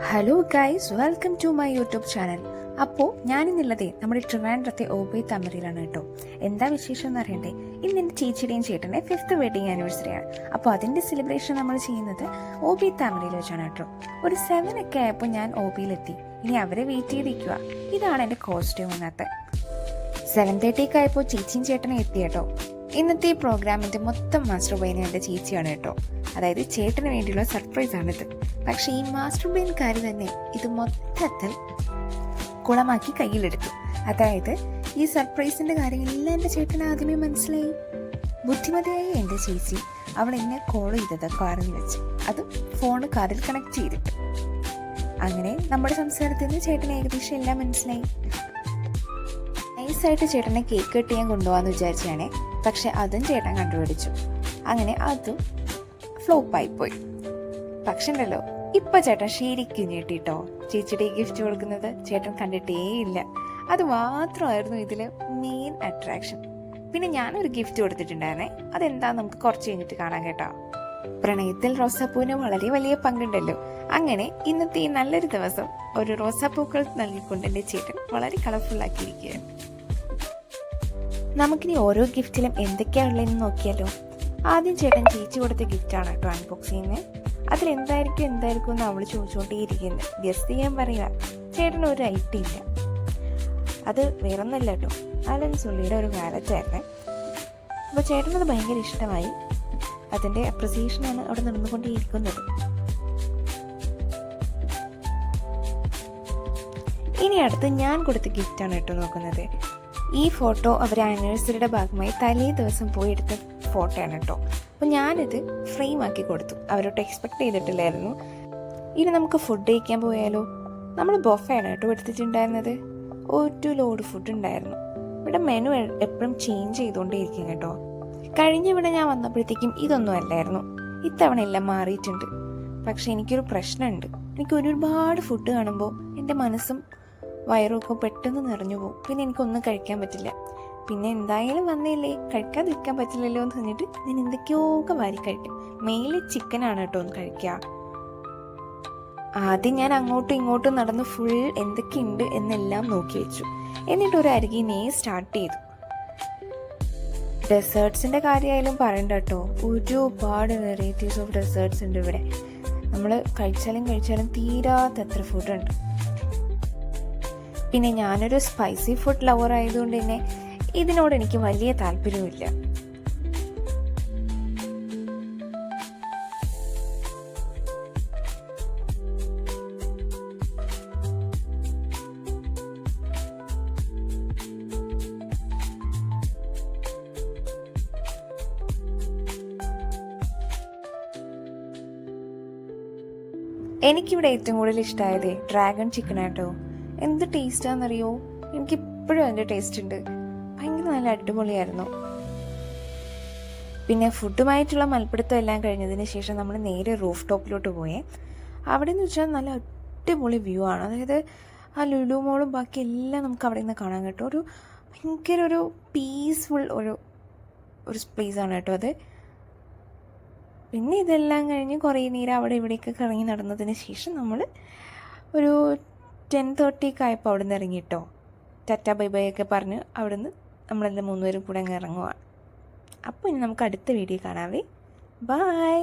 Hello guys, welcome to my YouTube channel. അപ്പോൾ ഞാനിന്നുള്ളതേ നമ്മുടെ ട്രിവാൻഡ്രത്തെ ഓബൈ തമരയിലാണ് കേട്ടോ. എന്താ വിശേഷം എന്ന് അറിയണ്ടേ? ഇന്ന് എൻ്റെ ചേച്ചിയുടെയും ചേട്ടൻ്റെ 5th വെഡിങ് ആനിവേഴ്സറിയാണ്. അപ്പോൾ അതിൻ്റെ സെലിബ്രേഷൻ നമ്മൾ ചെയ്യുന്നത് ഓബൈ തമരയിൽ വെച്ചാണ് കേട്ടോ. ഒരു 7 ഒക്കെ ആയപ്പോൾ ഞാൻ ഓബിയിലെത്തി. ഇനി അവരെ വെയിറ്റ് ചെയ്തിരിക്കുക. ഇതാണ് എൻ്റെ കോസ്റ്റ്യൂം. ഇന്നത്തെ 7:30 ആയപ്പോൾ ചേച്ചിയും ചേട്ടനും എത്തി കേട്ടോ. ഇന്നത്തെ ഈ പ്രോഗ്രാമിൻ്റെ മൊത്തം മാസ്റ്റർ ബ്രെയിൻ എൻ്റെ ചേച്ചിയാണ് കേട്ടോ. അതായത് ചേട്ടന് വേണ്ടിയുള്ള സർപ്രൈസാണിത്. പക്ഷേ ഈ മാസ്റ്റർ ബ്രെയിൻകാരി തന്നെ ഇത് മൊത്തത്തിൽ കുളമാക്കി കയ്യിലെടുത്തു. അതായത് ഈ സർപ്രൈസിൻ്റെ കാര്യങ്ങളെല്ലാം എൻ്റെ ചേട്ടന് ആദ്യമേ മനസ്സിലായി. ബുദ്ധിമതിയായ എൻ്റെ ചേച്ചി അവൾ എന്നെ കോൾ ചെയ്തത് കാറിൽ വെച്ച്, അതും ഫോൺ കാറിൽ കണക്ട് ചെയ്തിട്ട്. അങ്ങനെ നമ്മുടെ സംസാരത്തിൽ നിന്ന് ചേട്ടന് ഏകദേശം എല്ലാം മനസ്സിലായി. നൈസായിട്ട് ചേട്ടനെ കേക്ക് കട്ട് ചെയ്യാൻ കൊണ്ടുപോകാമെന്ന് വിചാരിച്ചാണേ, പക്ഷെ അതും ചേട്ടൻ കണ്ടുപിടിച്ചു. അങ്ങനെ അതും ഫ്ലോപ്പായിപ്പോയി. പക്ഷെ ഉണ്ടല്ലോ, ഇപ്പൊ ചേട്ടൻ ശരിക്കും ഞെട്ടിട്ടോ. ചേച്ചിയുടെ ഗിഫ്റ്റ് കൊടുക്കുന്നത് ചേട്ടൻ കണ്ടിട്ടേ ഇല്ല. അത് മാത്രമായിരുന്നു ഇതില് മെയിൻ അട്രാക്ഷൻ. പിന്നെ ഞാനൊരു ഗിഫ്റ്റ് കൊടുത്തിട്ടുണ്ടായിരുന്നേ, അതെന്താ നമുക്ക് കുറച്ച് കഴിഞ്ഞിട്ട് കാണാൻ കേട്ടോ. പ്രണയത്തിൽ റോസാപ്പൂവിന് വളരെ വലിയ പങ്കുണ്ടല്ലോ. അങ്ങനെ ഇന്നത്തെ ഈ നല്ലൊരു ദിവസം ഒരു റോസാപ്പൂക്കൾ നൽകിക്കൊണ്ട് എൻ്റെ ചേട്ടൻ വളരെ കളർഫുൾ ആക്കിയിരിക്കുകയാണ്. നമുക്കിനി ഓരോ ഗിഫ്റ്റിലും എന്തൊക്കെയാ ഉള്ളതെന്ന് നോക്കിയാലോ. ആദ്യം ചേട്ടൻ ചേച്ചി കൊടുത്ത ഗിഫ്റ്റാണ് കേട്ടോ അൺബോക്സ് ചെയ്യുന്നത്. അതിലെന്തായിരിക്കും എന്ന് അവൾ ചോദിച്ചുകൊണ്ടേയിരിക്കുന്നത്. ഗസ്റ്റ് ചെയ്യാൻ പറയുക. ചേട്ടന് ഒരു ഐഡിയ ഇല്ല. അത് വേറൊന്നല്ല കേട്ടോ, അലൻ സുള്ളിയുടെ ഒരു വാലറ്റ് ആയിരുന്നേ. അപ്പോൾ ചേട്ടനത് ഭയങ്കര ഇഷ്ടമായി. അതിൻ്റെ അപ്രിസിയേഷനാണ് അവിടെ നടന്നുകൊണ്ടേയിരിക്കുന്നത്. ഇനി അടുത്ത് ഞാൻ കൊടുത്ത ഗിഫ്റ്റാണ് കേട്ടോ നോക്കുന്നത്. ഈ ഫോട്ടോ അവർ ആനിവേഴ്സറിയുടെ ഭാഗമായി തലേ ദിവസം പോയി എടുത്ത ഫോട്ടോയാണ് കേട്ടോ. അപ്പോൾ ഞാനിത് ഫ്രെയിം ആക്കി കൊടുത്തു. അവരോട്ട് എക്സ്പെക്ട് ചെയ്തിട്ടില്ലായിരുന്നു. ഇനി നമുക്ക് ഫുഡ് കഴിക്കാൻ പോയാലോ. നമ്മൾ ബൊഫയാണ് കേട്ടോ എടുത്തിട്ടുണ്ടായിരുന്നത്. ഒരു ലോഡ് ഫുഡ് ഉണ്ടായിരുന്നു. ഇവിടെ മെനു എപ്പോഴും ചേഞ്ച് ചെയ്തുകൊണ്ടേയിരിക്കും കേട്ടോ. കഴിഞ്ഞ ഇവിടെ ഞാൻ വന്നപ്പോഴത്തേക്കും ഇതൊന്നും അല്ലായിരുന്നു. ഇത്തവണ എല്ലാം മാറിയിട്ടുണ്ട്. പക്ഷെ എനിക്കൊരു പ്രശ്നമുണ്ട്. എനിക്ക് ഒരുപാട് ഫുഡ് കാണുമ്പോൾ എൻ്റെ മനസ്സും വയറുമൊക്കെ പെട്ടെന്ന് നിറഞ്ഞു പോകും. പിന്നെ എനിക്കൊന്നും കഴിക്കാൻ പറ്റില്ല. പിന്നെ എന്തായാലും വന്നില്ലേ, കഴിക്കാതിരിക്കാൻ പറ്റില്ലല്ലോ എന്ന് പറഞ്ഞിട്ട് ഞാൻ എന്തൊക്കെയൊക്കെ വാരി കഴിക്കും. മെയില് ചിക്കനാണ് കേട്ടോ ഒന്ന് കഴിക്കുക. ആദ്യം ഞാൻ അങ്ങോട്ടും ഇങ്ങോട്ടും നടന്ന് ഫുൾ എന്തൊക്കെയുണ്ട് എന്നെല്ലാം നോക്കി വെച്ചു. എന്നിട്ട് ഒരു അരികിനെ സ്റ്റാർട്ട് ചെയ്തു. ഡെസേർട്സിൻ്റെ കാര്യമായാലും പറയണ്ട കേട്ടോ. ഒരുപാട് വെറൈറ്റീസ് ഓഫ് ഡെസേർട്സ് ഉണ്ട് ഇവിടെ. നമ്മൾ കഴിച്ചാലും തീരാത്തത്ര ഫുഡുണ്ട്. പിന്നെ ഞാനൊരു സ്പൈസി ഫുഡ് ലവർ ആയതുകൊണ്ട് തന്നെ ഇതിനോട് എനിക്ക് വലിയ താല്പര്യമില്ല. എനിക്കിവിടെ ഏറ്റവും കൂടുതൽ ഇഷ്ടമായത് ഡ്രാഗൺ ചിക്കൻ ആട്ടോ. എന്ത് ടേസ്റ്റാണെന്നറിയോ. എനിക്കിപ്പോഴും അതിൻ്റെ ടേസ്റ്റ് ഉണ്ട്. ഭയങ്കര നല്ല അടിപൊളിയായിരുന്നു. പിന്നെ ഫുഡുമായിട്ടുള്ള മൽപ്പിടുത്തം എല്ലാം കഴിഞ്ഞതിന് ശേഷം നമ്മൾ നേരെ റൂഫ് ടോപ്പിലോട്ട് പോയേ. അവിടെ നിന്ന് വെച്ചാൽ നല്ല അടിപൊളി വ്യൂ ആണ്. അതായത് ആ ലുലു മോളും ബാക്കി എല്ലാം നമുക്ക് അവിടെ നിന്ന് കാണാൻ കേട്ടോ. ഭയങ്കര ഒരു പീസ്ഫുൾ ഒരു പ്ലേസാണ് കേട്ടോ അത്. പിന്നെ ഇതെല്ലാം കഴിഞ്ഞ് കുറേ നേരം അവിടെ ഇവിടെയൊക്കെ കറങ്ങി നടന്നതിന് ശേഷം നമ്മൾ ഒരു 10:30 ആയപ്പോൾ അവിടെ നിന്ന് ഇറങ്ങിട്ടോ. ടാറ്റ ബൈ ബൈ ഒക്കെ പറഞ്ഞ് അവിടെ നിന്ന് നമ്മളെല്ലാം 3 പേരും കൂടെ അങ്ങ് ഇറങ്ങുവാണ്. അപ്പോൾ ഇനി നമുക്ക് അടുത്ത വീഡിയോ കാണാവേ. ബൈ.